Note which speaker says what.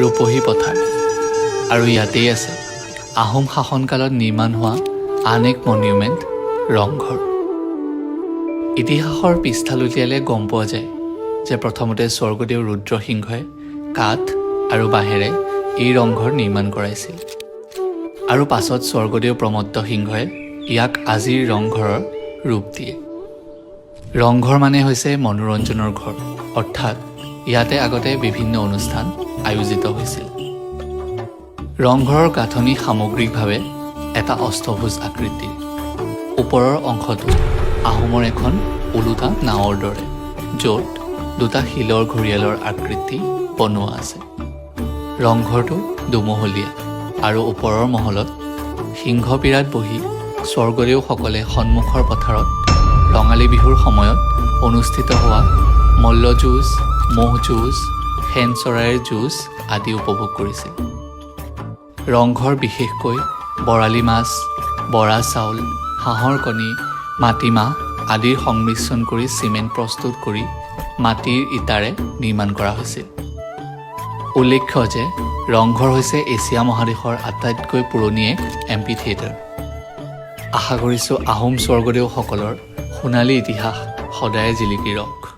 Speaker 1: ৰূপহী পথাৰ আৰু ইয়াতেই আছে আহোম শাসনকালত নিৰ্মাণ হোৱা আন এক মনিউমেণ্ট ৰংঘৰ। ইতিহাসৰ পৃষ্ঠা লুটিয়ালে গম পোৱা যায় যে প্ৰথমতে স্বৰ্গদেউ ৰুদ্ৰসিংহই কাঠ আৰু বাঁহেৰে এই ৰংঘৰ নিৰ্মাণ কৰাইছিল আৰু পাছত স্বৰ্গদেউ প্ৰমত্ত সিংহই ইয়াক আজিৰ ৰংঘৰৰ ৰূপ দিয়ে। ৰংঘৰ মানে হৈছে মনোৰঞ্জনৰ ঘৰ, অৰ্থাৎ ইয়াতে আগতে বিভিন্ন অনুষ্ঠান আয়োজিত হৈছিল। ৰংঘৰৰ গাঁথনি সামগ্ৰিকভাৱে এটা অষ্টভুজ আকৃতিৰ। ওপৰৰ অংশটো আহোমৰ এখন ওলোটা নাৱৰ দৰে, য'ত দুটা শিলৰ ঘৰিয়ালৰ আকৃতি বনোৱা আছে। ৰংঘৰটো দুমহলীয়া আৰু ওপৰৰ মহলত সিংহপীৰাত বহি স্বৰ্গদেউসকলে সন্মুখৰ পথাৰত ৰঙালী বিহুৰ সময়ত অনুষ্ঠিত হোৱা মল্লযুঁজ, ম'হ যুঁজ, শেন চৰাইৰ যুঁজ আদি উপভোগ কৰিছিল। ৰংঘৰ বিশেষকৈ বৰালি মাছ, বৰা চাউল, হাঁহৰ কণী, মাটিমাহ আদিৰ সংমিশ্ৰণ কৰি চিমেণ্ট প্ৰস্তুত কৰি মাটিৰ ইটাৰে নিৰ্মাণ কৰা হৈছিল। উল্লেখ্য যে ৰংঘৰ হৈছে এছিয়া মহাদেশৰ আটাইতকৈ পুৰণি এক এম্পি থিয়েটাৰ। আশা কৰিছোঁ আহোম স্বৰ্গদেউসকলৰ সোণালী ইতিহাস সদায়ে জিলিকি ৰওক।